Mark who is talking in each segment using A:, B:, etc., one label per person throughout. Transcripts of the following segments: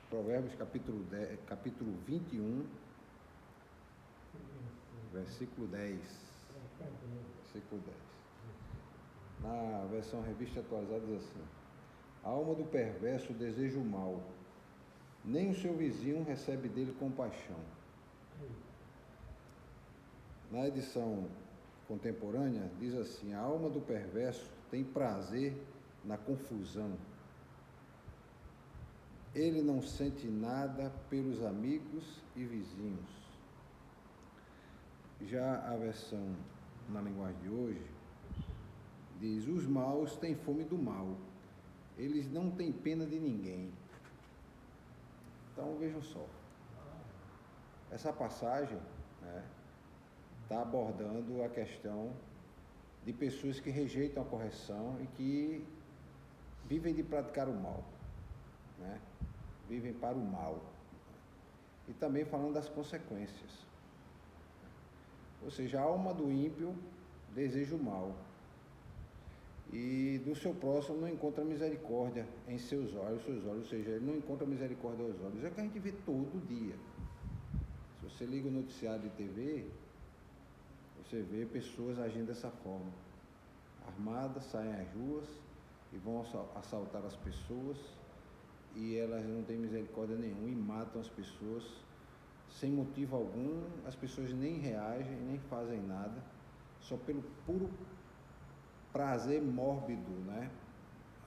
A: Provérbios capítulo 21, versículo 10. Versículo 10. Na versão revista atualizada diz assim: a alma do perverso deseja o mal, nem o seu vizinho recebe dele compaixão. Na edição contemporânea diz assim: a alma do perverso tem prazer na confusão. Ele não sente nada pelos amigos e vizinhos. Já a versão na linguagem de hoje diz: os maus têm fome do mal, eles não têm pena de ninguém. Então vejam só, essa passagem está abordando a questão de pessoas que rejeitam a correção e que vivem de praticar o mal, né? Vivem para o mal. E também falando das consequências. Ou seja, a alma do ímpio deseja o mal e do seu próximo não encontra misericórdia em seus olhos, ou seja, ele não encontra misericórdia aos olhos. É o que a gente vê todo dia. Se você liga o noticiário de TV, você vê pessoas agindo dessa forma, armadas, saem às ruas e vão assaltar as pessoas, e elas não têm misericórdia nenhuma e matam as pessoas sem motivo algum. As pessoas nem reagem, nem fazem nada, só pelo puro prazer mórbido, né?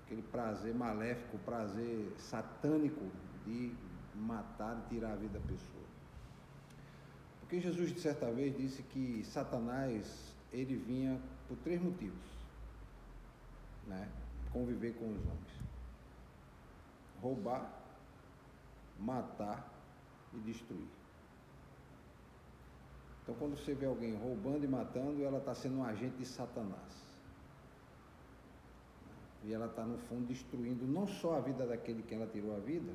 A: Aquele prazer maléfico, prazer satânico de matar e tirar a vida da pessoa. Porque Jesus, de certa vez, disse que Satanás, ele vinha por 3 motivos, né? Conviver com os homens: roubar, matar e destruir. Então, quando você vê alguém roubando e matando, ela está sendo um agente de Satanás. E ela está, no fundo, destruindo não só a vida daquele que ela tirou a vida,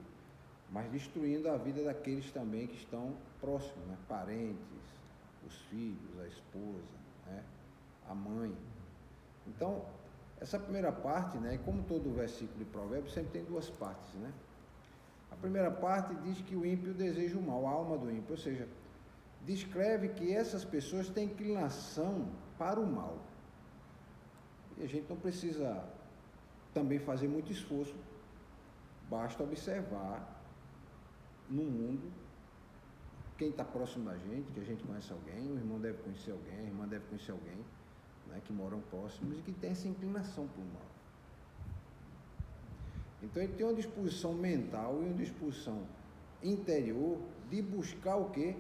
A: mas destruindo a vida daqueles também que estão próximos, né? Parentes, os filhos, a esposa, né? A mãe. Então, essa primeira parte, né? Como todo versículo de Provérbios, sempre tem 2 partes, né? A primeira parte diz que o ímpio deseja o mal, a alma do ímpio, ou seja, descreve que essas pessoas têm inclinação para o mal. E a gente não precisa também fazer muito esforço, basta observar no mundo quem está próximo da gente, que a gente conhece alguém, o irmão deve conhecer alguém, a irmã deve conhecer alguém, né, que moram próximos e que tem essa inclinação para o mal. Então ele tem uma disposição mental e uma disposição interior de buscar o quê?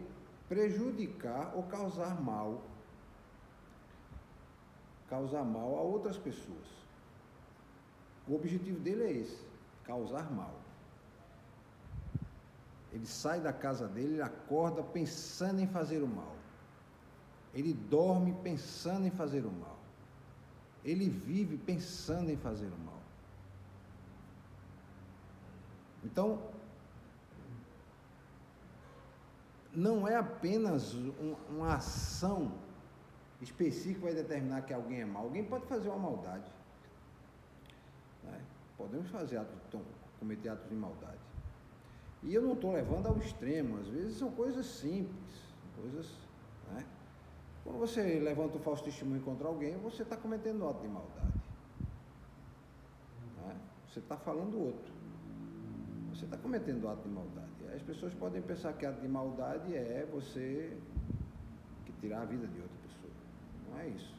A: Prejudicar ou causar mal a outras pessoas. O objetivo dele é esse: causar mal. Ele sai da casa dele, ele acorda pensando em fazer o mal. Ele dorme pensando em fazer o mal. Ele vive pensando em fazer o mal. Então, não é apenas uma ação específica que vai determinar que alguém é mau. Alguém pode fazer uma maldade, né? Podemos cometer atos de maldade. E eu não estou levando ao extremo, às vezes são coisas simples, né? Quando você levanta um falso testemunho contra alguém, você está cometendo ato de maldade, né? Você está falando outro, você está cometendo ato de maldade. As pessoas podem pensar que ato de maldade é você que tirar a vida de outra pessoa. Não é isso.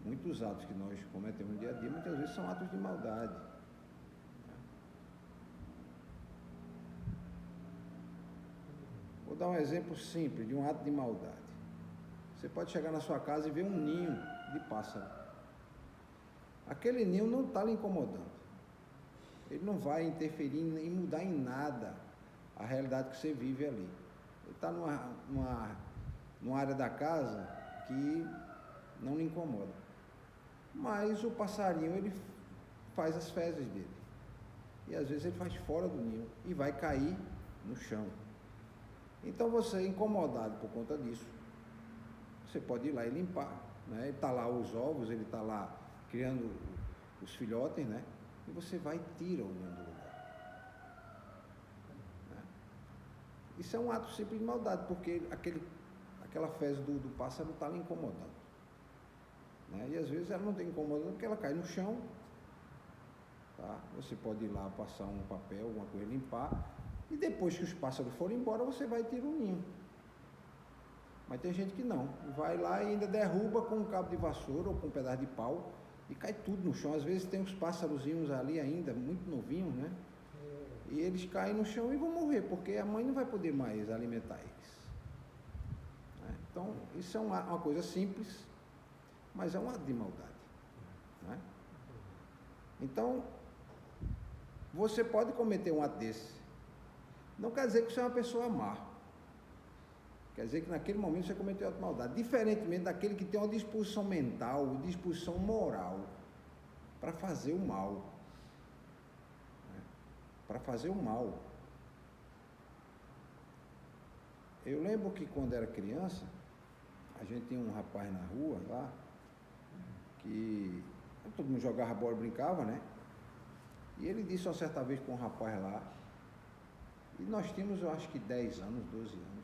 A: Muitos atos que nós cometemos no dia a dia, muitas vezes são atos de maldade. Vou dar um exemplo simples de um ato de maldade. Você pode chegar na sua casa e ver um ninho de pássaro. Aquele ninho não está lhe incomodando. Ele não vai interferir em mudar em nada a realidade que você vive ali. Ele está numa área da casa que não lhe incomoda. Mas o passarinho, ele faz as fezes dele. E às vezes ele faz fora do ninho e vai cair no chão. Então você, incomodado por conta disso, você pode ir lá e limpar, né? Ele está lá os ovos, ele está lá criando os filhotes, né? E você vai e tira o ninho do lugar. Isso é um ato simples de maldade, porque aquela fezes do pássaro está lhe incomodando. Né? E às vezes ela não tem incomodando porque ela cai no chão. Tá? Você pode ir lá passar um papel, alguma coisa, limpar. E depois que os pássaros forem embora, você vai tirar o ninho. Mas tem gente que não. Vai lá e ainda derruba com um cabo de vassoura ou com um pedaço de pau e cai tudo no chão. Às vezes tem uns pássarozinhos ali ainda, muito novinhos, né? E eles caem no chão e vão morrer, porque a mãe não vai poder mais alimentar eles. Né? Então, isso é uma coisa simples, mas é um ato de maldade. Né? Então, você pode cometer um ato desse. Não quer dizer que você é uma pessoa má. Quer dizer que naquele momento você cometeu ato de maldade. Diferentemente daquele que tem uma disposição mental, uma disposição moral para fazer o mal. Né? Para fazer o mal. Eu lembro que quando era criança, a gente tinha um rapaz na rua lá, que todo mundo jogava bola e brincava, né? E ele disse uma certa vez para um rapaz lá, e nós tínhamos, eu acho que 10 anos, 12 anos,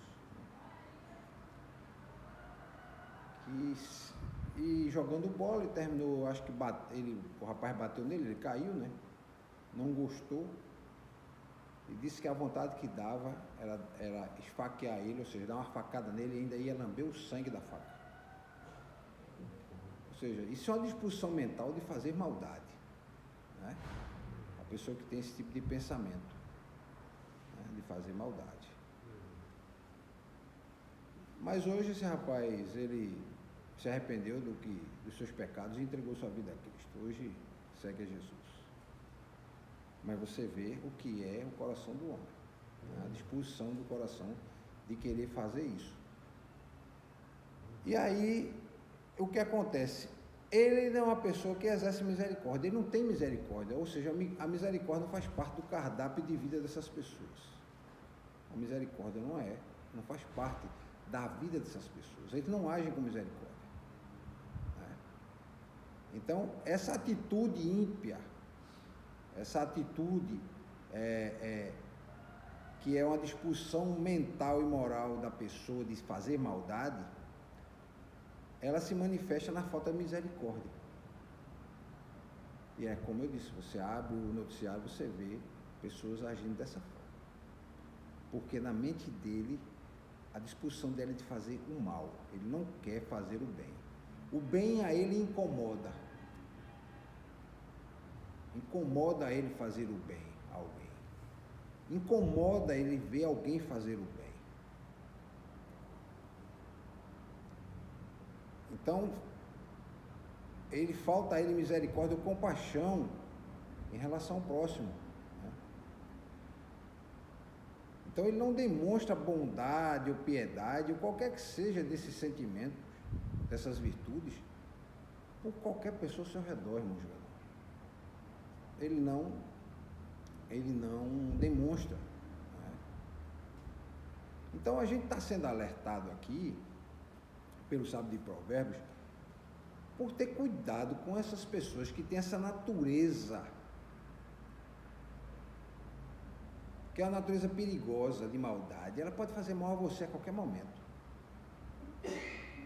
A: e jogando bola, ele terminou, acho que o rapaz bateu nele, ele caiu, né? Não gostou, e disse que a vontade que dava era esfaquear ele, ou seja, dar uma facada nele e ainda ia lamber o sangue da faca. Ou seja, isso é uma disposição mental de fazer maldade, né? A pessoa que tem esse tipo de pensamento, né? De fazer maldade. Mas hoje esse rapaz, ele se arrependeu dos seus pecados e entregou sua vida a Cristo. Hoje segue a Jesus. Mas você vê o que é o coração do homem, né? A disposição do coração de querer fazer isso. E aí, o que acontece? Ele não é uma pessoa que exerce misericórdia, ele não tem misericórdia, ou seja, a misericórdia não faz parte do cardápio de vida dessas pessoas. A misericórdia não faz parte da vida dessas pessoas, eles não agem com misericórdia. Né? Então, essa atitude ímpia, essa atitude que é uma disposição mental e moral da pessoa de fazer maldade, ela se manifesta na falta de misericórdia. E é como eu disse, você abre o noticiário, você vê pessoas agindo dessa forma. Porque na mente dele, a disposição dele é de fazer o mal. Ele não quer fazer o bem. O bem a ele incomoda. Incomoda ele fazer o bem a alguém. Incomoda ele ver alguém fazer o bem. Então, falta a ele misericórdia ou compaixão em relação ao próximo. Né? Então, ele não demonstra bondade ou piedade, ou qualquer que seja desses sentimentos, dessas virtudes, por qualquer pessoa ao seu redor, irmão jogador. Ele não demonstra. Né? Então, a gente está sendo alertado aqui, pelo sábio de Provérbios, por ter cuidado com essas pessoas que têm essa natureza, que é uma natureza perigosa de maldade. Ela pode fazer mal a você a qualquer momento.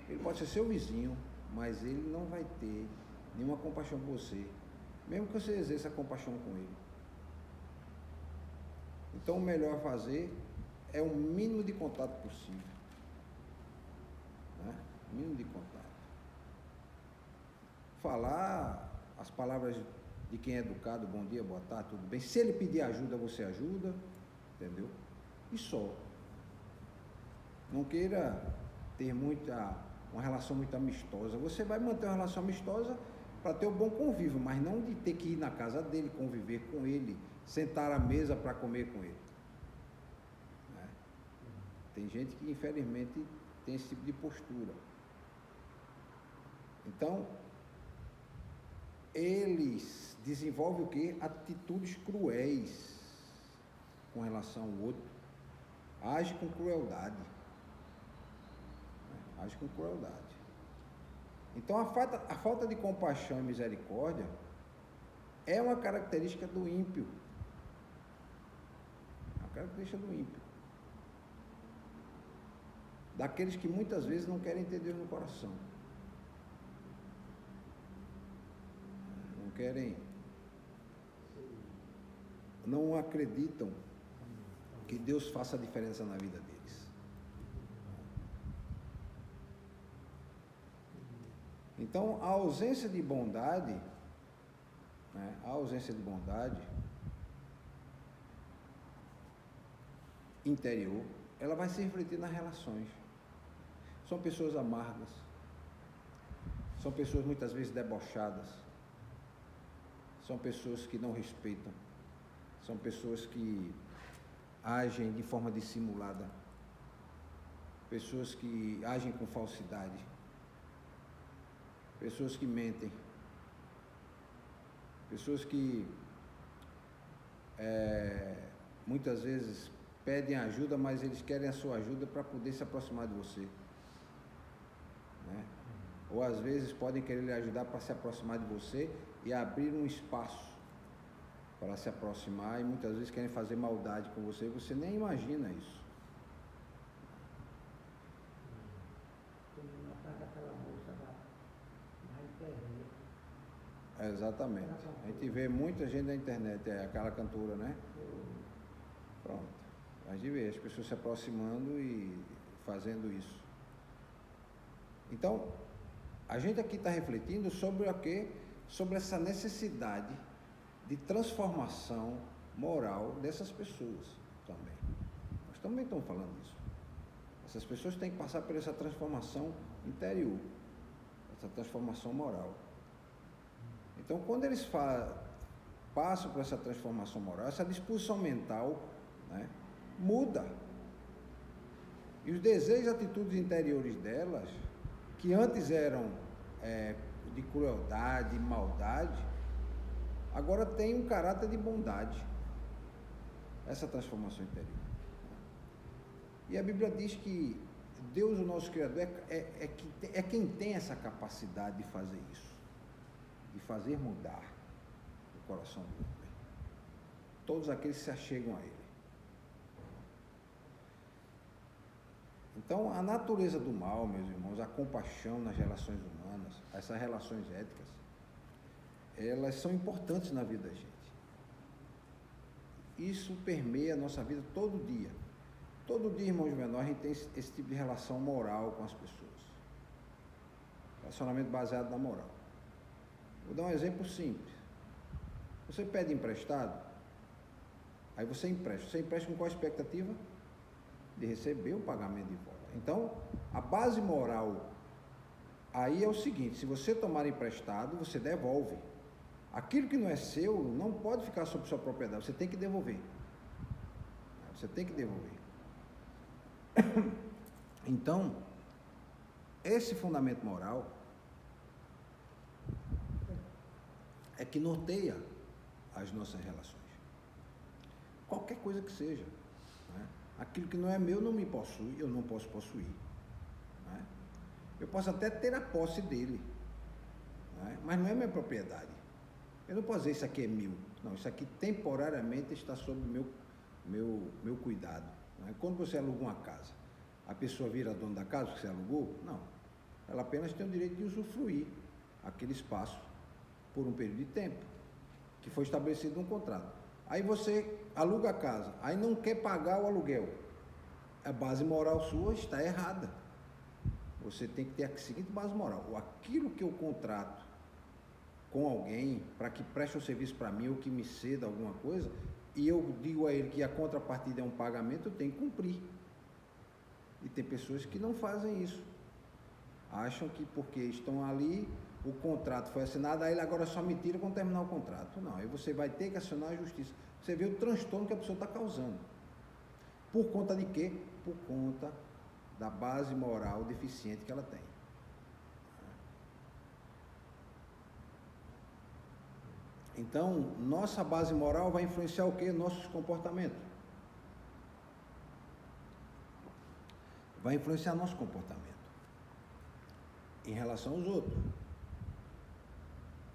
A: Ele pode ser seu vizinho, mas ele não vai ter nenhuma compaixão por você, mesmo que você exerça compaixão com ele. Então, o melhor a fazer é o mínimo de contato possível. Né? Mínimo de contato. Falar as palavras de quem é educado, bom dia, boa tarde, tudo bem. Se ele pedir ajuda, você ajuda, entendeu? E só. Não queira ter uma relação muito amistosa. Você vai manter uma relação amistosa para ter um bom convívio, mas não de ter que ir na casa dele, conviver com ele, sentar à mesa para comer com ele. Né? Tem gente que, infelizmente, tem esse tipo de postura. Então, eles desenvolvem o quê? Atitudes cruéis com relação ao outro. Age com crueldade. Age com crueldade. Então, a falta de compaixão e misericórdia é uma característica do ímpio. É uma característica do ímpio. daqueles que muitas vezes não querem ter Deus no coração. Não querem, não acreditam que Deus faça a diferença na vida deles. Então, a ausência de bondade, né, a ausência de bondade interior, ela vai se refletir nas relações. São pessoas amargas, são pessoas muitas vezes debochadas, são pessoas que não respeitam, são pessoas que agem de forma dissimulada, pessoas que agem com falsidade, pessoas que mentem, pessoas que muitas vezes pedem ajuda, mas eles querem a sua ajuda para poder se aproximar de você, né? Ou às vezes podem querer lhe ajudar para se aproximar de você e abrir um espaço para se aproximar, e muitas vezes querem fazer maldade com você, você nem imagina isso. Exatamente. A gente vê muita gente na internet, aquela cantora, né? Pronto. A gente vê as pessoas se aproximando e fazendo isso. Então, a gente aqui está refletindo sobre o quê? Sobre essa necessidade de transformação moral dessas pessoas também. Nós também estamos falando disso. Essas pessoas têm que passar por essa transformação interior, essa transformação moral. Então, quando eles passam por essa transformação moral, essa disposição mental, né, muda. E os desejos e atitudes interiores delas, que antes eram de crueldade, de maldade, agora tem um caráter de bondade. Essa transformação interior. E a Bíblia diz que Deus, o nosso Criador, é quem tem essa capacidade de fazer isso, de fazer mudar o coração do homem. Todos aqueles que se achegam a Ele. Então, a natureza do mal, meus irmãos, a compaixão nas relações humanas, essas relações éticas, elas são importantes na vida da gente. Isso permeia a nossa vida todo dia. Todo dia, irmãos menores, a gente tem esse tipo de relação moral com as pessoas. Relacionamento baseado na moral. Vou dar um exemplo simples. Você pede emprestado, aí você empresta com qual expectativa? De receber o pagamento de volta. Então, a base moral aí é o seguinte: se você tomar emprestado, você devolve. Aquilo que não é seu não pode ficar sob sua propriedade, você tem que devolver. Você tem que devolver. Então, esse fundamento moral é que norteia as nossas relações. Qualquer coisa que seja, né? Aquilo que não é meu não me possui, eu não posso possuir, né? Eu posso até ter a posse dele, né? Mas não é minha propriedade. Eu não posso dizer isso aqui é meu. Não, isso aqui temporariamente está sob meu cuidado, né? Quando você aluga uma casa, a pessoa vira dona da casa que você alugou? Não. Ela apenas tem o direito de usufruir aquele espaço por um período de tempo que foi estabelecido num contrato. Aí você aluga a casa, aí não quer pagar o aluguel. A base moral sua está errada. Você tem que ter a seguinte base moral: aquilo que eu contrato com alguém para que preste um serviço para mim ou que me ceda alguma coisa, e eu digo a ele que a contrapartida é um pagamento, eu tenho que cumprir. E tem pessoas que não fazem isso. Acham que porque estão ali, o contrato foi assinado, aí ele agora só me tira quando terminar o contrato. Não, aí você vai ter que acionar a justiça. Você vê o transtorno que a pessoa está causando. Por conta de quê? Por conta da base moral deficiente que ela tem. Então, nossa base moral vai influenciar o quê? Nossos comportamentos. Vai influenciar nosso comportamento em relação aos outros.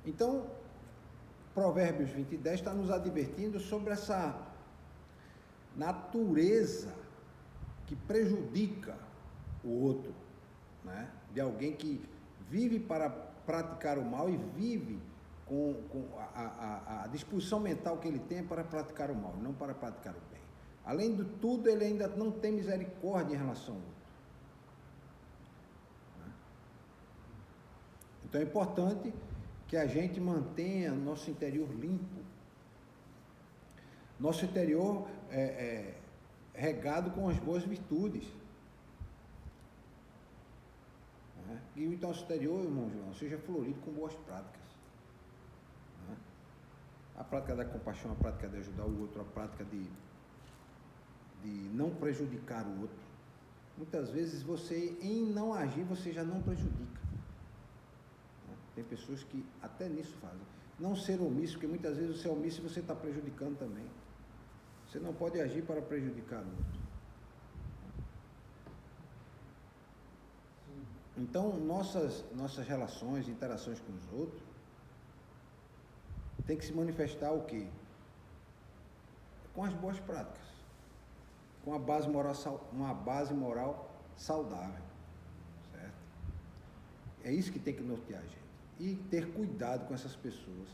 A: Então, Provérbios 20:10 está nos advertindo sobre essa natureza que prejudica o outro, né? De alguém que vive para praticar o mal e vive com a disposição mental que ele tem para praticar o mal, não para praticar o bem. Além de tudo, ele ainda não tem misericórdia em relação ao outro. Então é importante que a gente mantenha nosso interior limpo, nosso interior regado com as boas virtudes. E o nosso exterior, irmão João, seja florido com boas práticas. A prática da compaixão, a prática de ajudar o outro, a prática de não prejudicar o outro. Muitas vezes você, em não agir, você já não prejudica. Tem pessoas que até nisso fazem. Não ser omisso, porque muitas vezes você é omisso e você está prejudicando também. Você não pode agir para prejudicar o outro. Então, nossas relações, interações com os outros, tem que se manifestar o quê? Com as boas práticas. Com uma base moral saudável. Certo? É isso que tem que nortear a gente. E ter cuidado com essas pessoas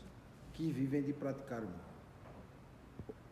A: que vivem de praticar o mal.